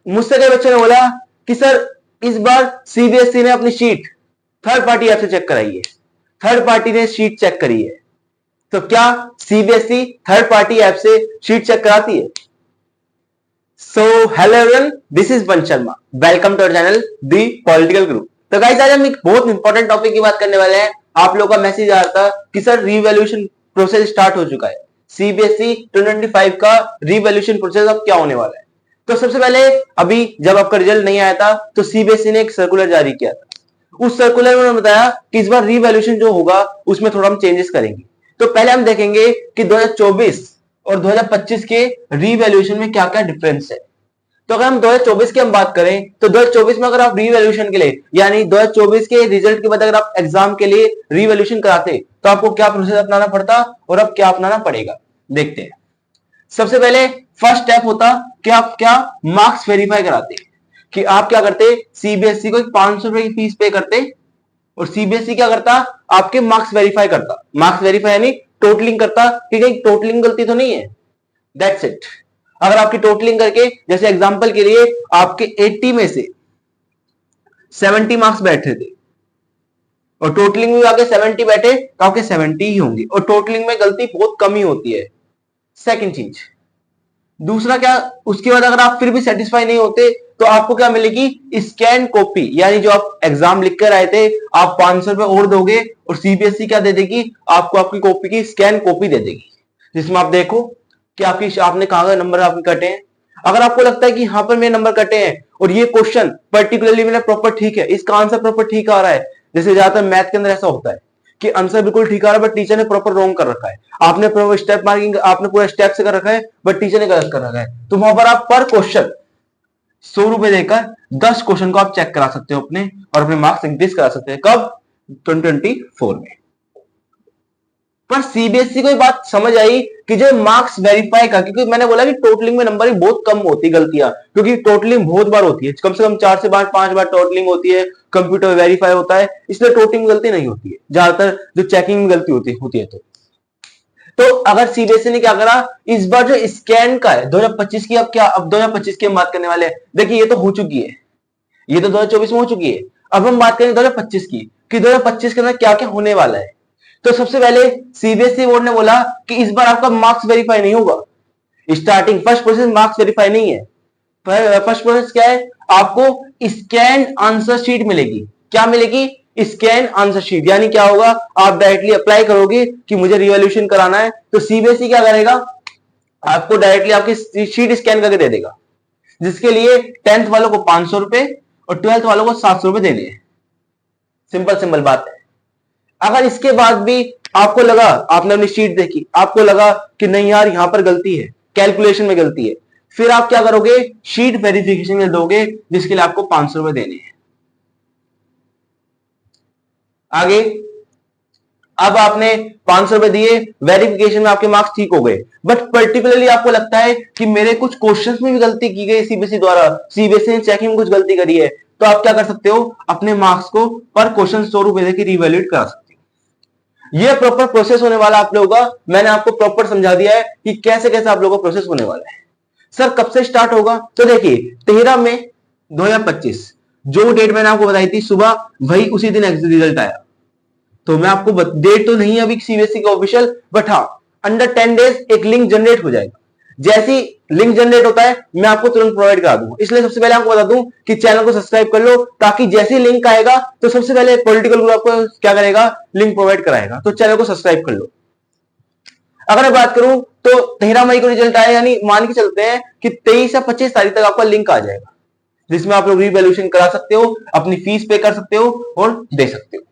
मुझसे कई बच्चों ने बोला कि सर इस बार सीबीएसई ने अपनी शीट थर्ड पार्टी ऐप से चेक कराई है, थर्ड पार्टी ने शीट चेक करी है, तो क्या सीबीएसई थर्ड पार्टी ऐप से शीट चेक कराती है? So hello everyone, this is Panch Sharma, welcome to our channel the political guru. तो गाइस आज हम एक बहुत इंपॉर्टेंट टॉपिक की बात करने वाले हैं। आप लोगों का मैसेज आ रहा था कि सर रीवैल्यूएशन प्रोसेस स्टार्ट हो चुका है, सीबीएसई 2025 का रीवैल्यूएशन प्रोसेस अब क्या होने वाला है। तो सबसे पहले अभी जब आपका रिजल्ट नहीं आया था तो सीबीएसई ने एक सर्कुलर जारी किया था। उस सर्कुलर में उन्होंने बताया कि इस बार रीवैल्यूएशन जो होगा उसमें थोड़ा हम चेंजेस करेंगे। तो पहले हम देखेंगे कि 2024 और 2025 के रीवैल्यूएशन में क्या क्या डिफरेंस है। तो अगर हम 2024 की हम बात करें तो 2024 में अगर आप रीवैल्यूएशन के लिए यानी 2024 के रिजल्ट के बाद अगर आप एग्जाम के लिए रीवैल्यूएशन कराते तो आपको क्या प्रोसेस अपनाना पड़ता और अब क्या अपनाना पड़ेगा, देखते हैं। सबसे पहले फर्स्ट स्टेप होता कि आप क्या मार्क्स वेरीफाई कराते, कि आप क्या करते, सीबीएसई को 500 रुपए की फीस पे करते और सीबीएसई क्या करता, आपके मार्क्स वेरीफाई करता। मार्क्स वेरीफाई यानी टोटलिंग करता कि कहीं टोटलिंग गलती तो नहीं है, दैट्स इट। अगर आपकी टोटलिंग करके, जैसे एग्जांपल के लिए आपके 80 में से 70 मार्क्स बैठे थे और टोटलिंग में आगे 70 बैठे तो आपके 70 ही होंगे और टोटलिंग में गलती बहुत कम ही होती है। सेकंड चीज, दूसरा क्या, उसके बाद अगर आप फिर भी सेटिस्फाई नहीं होते तो आपको क्या मिलेगी, स्कैन कॉपी, यानी जो आप एग्जाम लिख कर आए थे आप 500 रुपए और दोगे और सीबीएसई क्या दे देगी, आपको आपकी कॉपी की स्कैन कॉपी दे देगी, जिसमें आप देखो कि आपने कहां नंबर आपके कटे हैं। अगर आपको लगता है कि यहां पर मेरे नंबर कटे हैं और ये क्वेश्चन पर्टिकुलरली मेरा प्रॉपर ठीक है, इसका आंसर प्रॉपर ठीक आ रहा है, जैसे ज्यादातर मैथ के अंदर ऐसा होता है कि आंसर बिल्कुल ठीक आ रहा है बट टीचर ने प्रॉपर रॉन्ग कर रखा है, आपने प्रॉपर स्टेप मार्किंग आपने पूरा स्टेप से कर रखा है बट टीचर ने गलत कर रखा है, तो वहां पर आप पर क्वेश्चन 100 रुपए देकर 10 क्वेश्चन को आप चेक करा सकते हो अपने और अपने मार्क्स इंक्रीज करा सकते हैं। कब? 2024 में। पर सीबीएसई को बात समझ आई कि जो मार्क्स वेरीफाई का, क्योंकि मैंने बोला कि टोटलिंग में नंबर बहुत कम होती है गलतियां, क्योंकि टोटलिंग बहुत बार होती है, कम से कम 4 से 5 बार टोटलिंग होती है, कंप्यूटर वेरीफाई होता है, इसलिए टोटलिंग में गलती नहीं होती है, ज्यादातर जो चेकिंग में गलती होती है। तो अगर सीबीएसई ने क्या करा, इस बार जो स्कैन का है 2025 की, अब 2025 की हम बात करने वाले हैं। देखिए ये तो हो चुकी है, ये तो 2024 में हो चुकी है, अब हम बात करेंगे 2025 की कि 2025 के अंदर क्या क्या होने वाला है। तो सबसे पहले सीबीएसई बोर्ड ने बोला कि इस बार आपका मार्क्स वेरीफाई नहीं होगा। Starting first process marks verify नहीं है। फर्स्ट प्रोसेस क्या है, आपको स्कैन आंसर शीट मिलेगी। क्या मिलेगी? Scan answer sheet. यानी क्या होगा, आप डायरेक्टली अप्लाई करोगे कि मुझे रिवॉल्यूशन कराना है तो सीबीएसई क्या करेगा, आपको डायरेक्टली आपकी शीट स्कैन करके दे देगा, जिसके लिए 10th वालों को 500 रुपए और 12th वालों को 700 रुपए देने हैं। सिंपल बात है। अगर इसके बाद भी आपको लगा, आपने अपनी शीट देखी, आपको लगा कि नहीं यार यहां पर गलती है, कैलकुलेशन में गलती है, फिर आप क्या करोगे, शीट वेरिफिकेशन में दोगे, जिसके लिए आपको 500 रुपए देने हैं। आगे अब आपने 500 रुपए दिए, वेरिफिकेशन में आपके मार्क्स ठीक हो गए, बट पर्टिकुलरली आपको लगता है कि मेरे कुछ क्वेश्चंस में भी गलती की गई सीबीएसई द्वारा, सीबीएसई ने चेकिंग में कुछ गलती करी है, तो आप क्या कर सकते हो, अपने मार्क्स को पर क्वेश्चन 100 रुपए देकर रिवैल्यूएट करा सकते हो। ये प्रॉपर प्रोसेस होने वाला आप लोगों का, मैंने आपको प्रॉपर समझा दिया है कि कैसे कैसे आप लोगों का प्रोसेस होने वाला है। सर कब से स्टार्ट होगा, तो देखिए 13 मई 2025 जो डेट मैंने आपको बताई थी सुबह, वही उसी दिन रिजल्ट आया। तो मैं आपको डेट तो नहीं है अभी सीबीएसई का ऑफिशियल, बट हाँ अंडर 10 डेज एक लिंक जनरेट हो जाएगा। जैसी लिंक जनरेट होता है मैं आपको तुरंत प्रोवाइड करा दूंगा, इसलिए सबसे पहले आपको बता दूं कि चैनल को सब्सक्राइब कर लो, ताकि जैसे लिंक आएगा तो सबसे पहले पॉलिटिकल ग्रुप आपको क्या करेगा, लिंक प्रोवाइड कराएगा, तो चैनल को सब्सक्राइब कर लो। अगर मैं बात करूं तो 13 मई को रिजल्ट आया, यानी मान के चलते हैं कि 23 या 25 तारीख तक आपका लिंक आ जाएगा, जिसमें आप लोग रिवैल्यूएशन करा सकते हो, अपनी फीस पे कर सकते हो और दे सकते हो।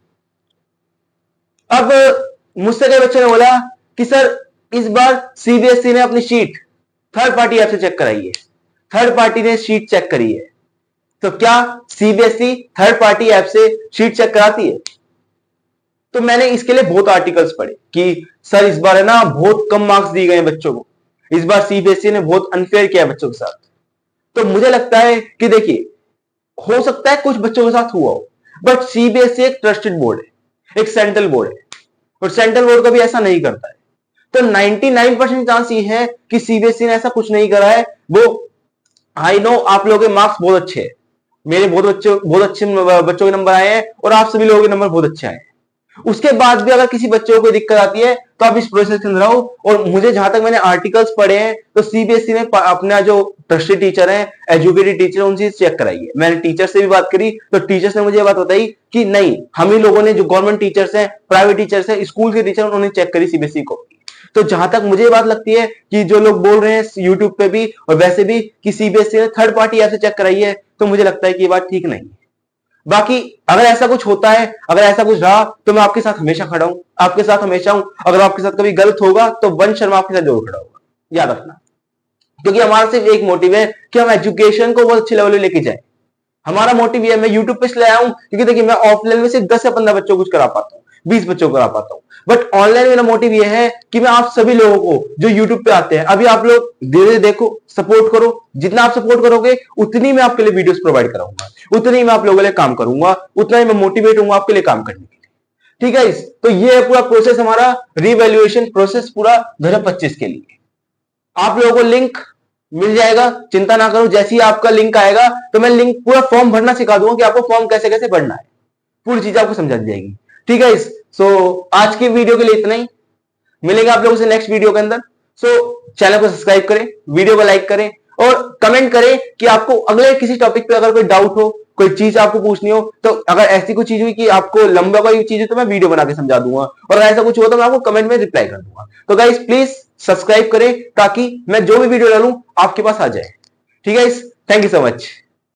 अब मुझसे कई बच्चों ने बोला कि सर इस बार सीबीएसई ने अपनी शीट थर्ड पार्टी ऐप से चेक कराई है, थर्ड पार्टी ने शीट चेक करी है, तो क्या सीबीएसई थर्ड पार्टी ऐप से शीट चेक कराती है? तो मैंने इसके लिए बहुत आर्टिकल्स पढ़े कि सर इस बार है ना बहुत कम मार्क्स दिए गए बच्चों को, इस बार सीबीएसई ने बहुत अनफेयर किया बच्चों के साथ। तो मुझे लगता है कि देखिए हो सकता है कुछ बच्चों के साथ हुआ हो, बट सीबीएसई एक ट्रस्टेड बोर्ड है, एक सेंट्रल बोर्ड है और सेंट्रल बोर्ड कभी ऐसा नहीं करता है। तो 99% चांस ये है कि सीबीएसई ने ऐसा कुछ नहीं करा है, वो आई नो आप लोगों के मार्क्स बहुत अच्छे हैं, मेरे बहुत अच्छे बच्चों के नंबर आए हैं और आप सभी लोगों के नंबर बहुत अच्छे आए हैं। उसके बाद भी अगर किसी बच्चे को कोई दिक्कत आती है तो आप इस प्रोसेस के अंदर आओ। और मुझे जहां तक मैंने आर्टिकल्स पढ़े हैं तो सीबीएसई ने अपना जो ट्रस्टेड टीचर है, एजुकेटेड टीचर, उनसे चेक कराई है। मैंने टीचर से भी बात करी तो टीचर्स ने मुझे ये बात बताई कि नहीं, हम ही लोगों ने, जो गवर्नमेंट टीचर्स हैं, प्राइवेट टीचर्स हैं, स्कूल के टीचर, उन्होंने चेक करी सीबीएसई को। तो जहां तक मुझे बात लगती है कि जो लोग बोल रहे हैं यूट्यूब पे भी और वैसे भी कि सीबीएसई ने थर्ड पार्टी ऐप से चेक कराई है, तो मुझे लगता है कि ये बात ठीक नहीं है। बाकी अगर ऐसा कुछ होता है, अगर ऐसा कुछ रहा, तो मैं आपके साथ हमेशा खड़ा हूं, आपके साथ हमेशा हूं। अगर आपके साथ कभी गलत होगा तो वंश शर्मा आपके साथ जरूर खड़ा होगा, याद रखना। क्योंकि हमारा सिर्फ एक मोटिव है कि हम एजुकेशन को बहुत अच्छे लेवल पे लेके जाए। हमारा मोटिव ये है, मैं यूट्यूब पे इसलिए आया हूं क्योंकि देखिए मैं ऑफलाइन में सिर्फ 10 या 15 बच्चों को कुछ करा पाता हूं, 20 बच्चों को करा पाता हूं, बट ऑनलाइन मेरा मोटिव ये है कि मैं आप सभी लोगों को जो यूट्यूब पे आते हैं, अभी आप लोग धीरे धीरे देखो, सपोर्ट करो। जितना आप सपोर्ट करोगे उतनी मैं आपके लिए वीडियोस प्रोवाइड कराऊंगा, उतनी मैं आप लोगों के लिए काम करूंगा, उतना ही मैं मोटिवेट होऊंगा आपके लिए काम करने के लिए। ठीक है, तो ये है पूरा प्रोसेस, हमारा रिवैल्यूएशन प्रोसेस पूरा 2025 के लिए। आप लोगों को लिंक मिल जाएगा, चिंता ना करो। जैसे ही आपका लिंक आएगा तो मैं लिंक पूरा फॉर्म भरना सिखा दूंगा कि आपको फॉर्म कैसे कैसे भरना है, पूरी चीज आपको समझा दी जाएगी। ठीक है, सो आज की वीडियो के लिए इतना ही। मिलेंगे आप लोगों से नेक्स्ट वीडियो के अंदर। सो चैनल को सब्सक्राइब करें, वीडियो को लाइक करें और कमेंट करें कि आपको अगले किसी टॉपिक पे अगर कोई डाउट हो, कोई चीज आपको पूछनी हो, तो अगर ऐसी कोई चीज हुई कि आपको लंबा कोई चीज है तो मैं वीडियो बना के समझा दूंगा, और अगर ऐसा कुछ हो तो मैं आपको कमेंट में रिप्लाई कर दूंगा। तो गाइस प्लीज सब्सक्राइब करें ताकि मैं जो भी वीडियो डालूं आपके पास आ जाए। ठीक है, थैंक यू सो मच।